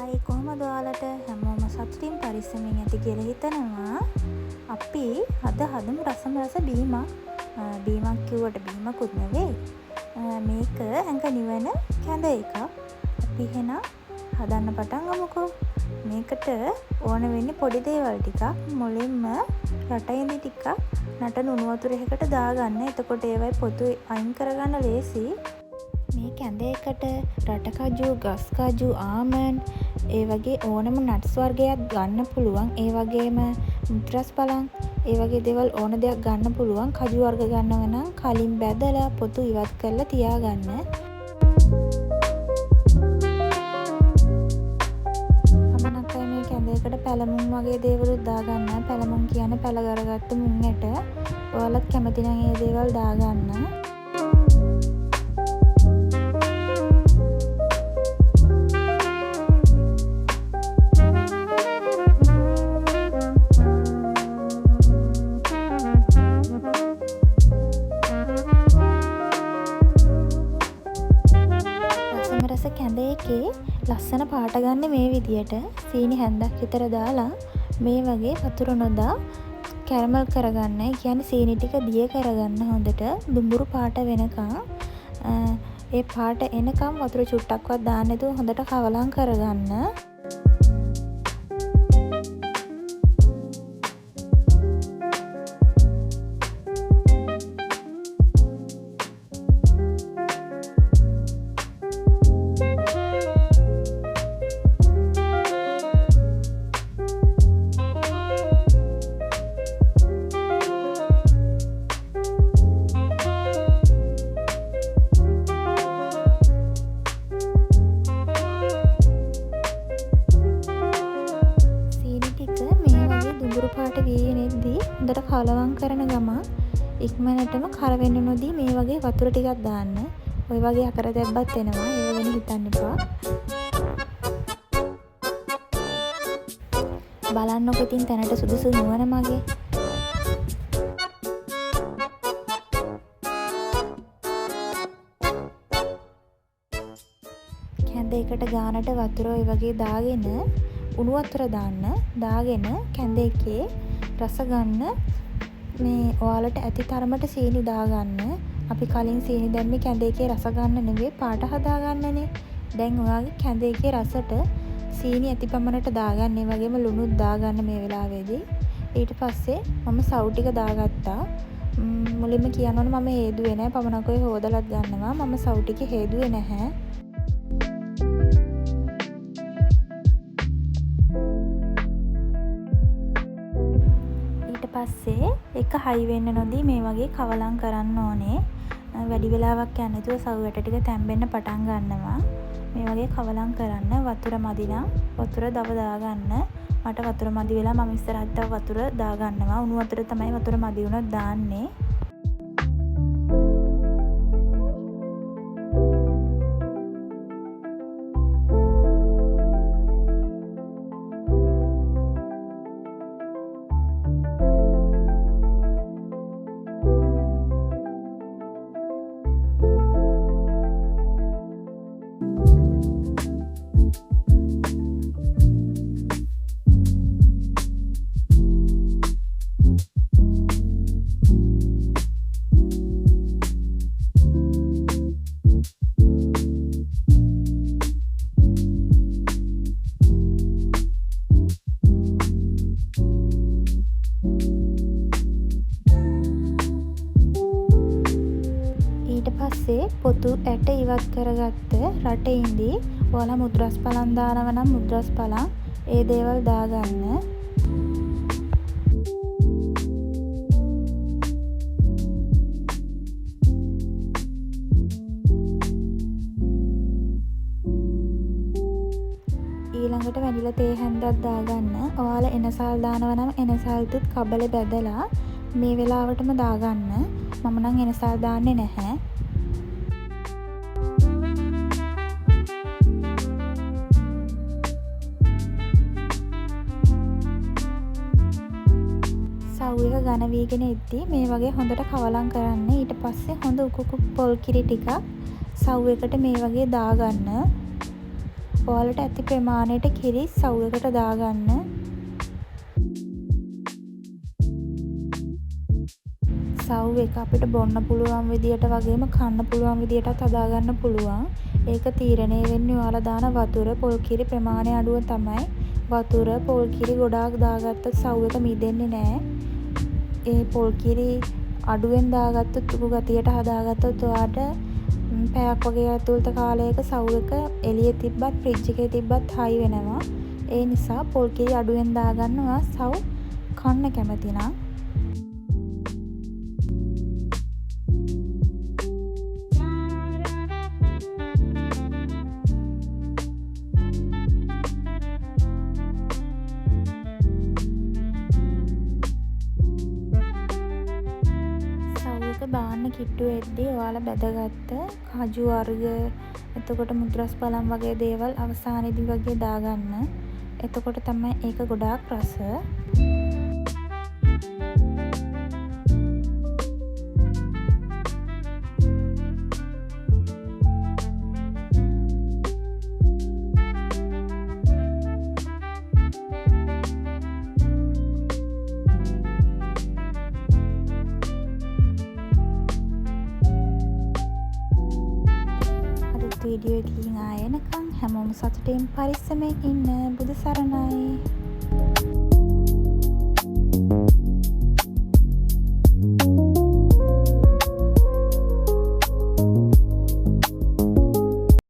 Hi කොහොමද ඔයාලට හැමෝම සතුටින් පරිස්සමින් ඇති කියලා හිතනවා. අපි අද හදමු රසම රස බීමක්. බීමක් කිව්වට බීමකුත් නෙවෙයි. මේක ඇඟ නිවන කැඳ එකක්. අපි එහෙනම් හදන්න පටන් ගමුකෝ. මේකට ඕන වෙන්නේ පොඩි දේවල් ටිකක්. මුලින්ම රටයින්දි ටිකක් නටන උණු වතුර එකකට දාගන්න. එතකොට ඒවයි පොතු අයින් කරගන්න ලේසි. මේ කැඳ එකට රට කජු, ගස් කජු, ආමන්ඩ් ඒ වගේ ඕනම නට්ස් වර්ගයක් ගන්න පුළුවන්. ඒ වගේම මුත්‍රාස් බලන් ඒ වගේ දේවල් ඕන දෙයක් ගන්න පුළුවන්. කජු වර්ග ගන්නව නම් කලින් බැදලා පොතු ඉවත් කරලා තියාගන්න. අපනකයි මේ කැඳ එකට පැලමුන් වගේ දේවලුත් දාගන්න. පැලමුන් කියන්නේ පැල කරගත්ත මුං ඇට. ඔයාලත් කැමති නම් ඒ දේවල් දාගන්න. කැඳ එකේ ලස්සන පාට ගන්න මේ විදියට සීනි හැන්දක් විතර දාලා මේ වගේ වතුර නොදා කැරමල් කරගන්න. ඒ කියන්නේ සීනි ටික දිය කරගන්න හොඳට දුඹුරු පාට වෙනකන්. ඒ පාට එනකම් වතුර චුට්ටක්වත් දාන්න නැතුව හොඳට කවලම් කරගන්න. දුඹුරු පාට වීනෙද්දී හොඳට කලවම් කරන ගමන් ඉක්මනටම කර වෙන්න නොදී මේ වගේ වතුර ටිකක් දාන්න. ඔය වගේ අකර දැබ්බත් එනවා. ඒව ගැන හිතන්න එපා. බලන්නකො ඉතින් තැනට සුදුසු නුවණ මගේ. කැඳ එකට ගානට වතුර ඔය වගේ දාගෙන උණු වතුර දාගෙන කැඳ එකේ රස ගන්න. මේ ඔයාලට ඇති තරමට සීනි දාගන්න. අපි කලින් සීනි දැම්මේ කැඳ එකේ රස ගන්න නෙවෙයි පාට හදාගන්නනේ. දැන් ඔයාගේ කැඳ එකේ රසට සීනි ඇති පමණට දාගන්න. ඒ වගේම ලුණුත් දාගන්න මේ වෙලාවේදී. ඊට පස්සේ මම සව් ටික දාගත්තා. මුලින්ම කියනවනේ මම හේදුවේ නැහැ. පමණක් ඔය හොදලත් ගන්නවා. මම සව් ටික හේදුවේ නැහැ. පස්සේ එක හයි වෙන්න නොදී මේ වගේ කවලම් කරන්න ඕනේ. වැඩි වෙලාවක් යන්නේ නැතුව සව් වැට ටික තැම්බෙන්න පටන් ගන්නවා. මේ වගේ කවලම් කරන්න. වතුර මදි නම් වතුර දව දාගන්න. මට වතුර මදි වෙලා මම ඉස්සරහට තව වතුර දාගන්නවා. උණු වතුර තමයි වතුර මදි වුණොත් දාන්නේ. පොතු ඇට ඉවත් කරගත්ත රටෙන්දි ඔයාලා මුද්‍රස් පලන් දානව නම් මුද්‍රස් පලන් ඒ දේවල් දාගන්න. ඊළඟට වැනිලා තේ හැන්දක් දාගන්න. ඔයාලා එනසල් දානව නම් එනසල්තුත් කබලේ බැදලා මේ වෙලාවටම දාගන්න. මම නම් එනසල් දාන්නේ නැහැ. සව් එක ඝන වීගෙන ඉද්දි මේ වගේ හොඳට කවලම් කරන්න. ඊට පස්සේ හොඳ උකුකු පොල් කිරි ටිකක් සව් එකට මේ වගේ දාගන්න. ඔයාලට ඇති ප්‍රමාණයට කිරි සව් එකට දාගන්න. සව් එක අපිට බොන්න පුළුවන් විදියට වගේම කන්න පුළුවන් විදියටත් හදාගන්න පුළුවන්. ඒක තීරණය වෙන්නේ ඔයාලා දාන වතුර පොල් කිරි ප්‍රමාණය අනුව තමයි. වතුර පොල් කිරි ගොඩාක් දාගත්තොත් සව් එක මිදෙන්නේ නැහැ. ඒ පොල් කිරි අඩුවෙන් දාගත්තොත් උණු ගතියට හදාගත්තොත් ඔයාට පැයක් වගේ ඇතුළත කාලයක සව් එක එළියේ තිබ්බත් ෆ්‍රිජ් එකේ තිබ්බත් හයි වෙනවා. ඒ නිසා පොල් කිරි අඩුවෙන් දාගන්න ඔයා සව් කන්න කැමති නම්. බාන්න කිට්ටු වෙද්දී ඔයාලා බැදගත්ත කජු වර්ග එතකොට මුද්‍රස් පළම් වගේ දේවල් අවසානයේදී වගේ දාගන්න. එතකොට තමයි ඒක ගොඩාක් රස. වීඩියෝ එකකින් ආයෙ එනකම් හැමෝම සතුටින් පරිස්සමෙන් ඉන්න. බුදු සරණයි.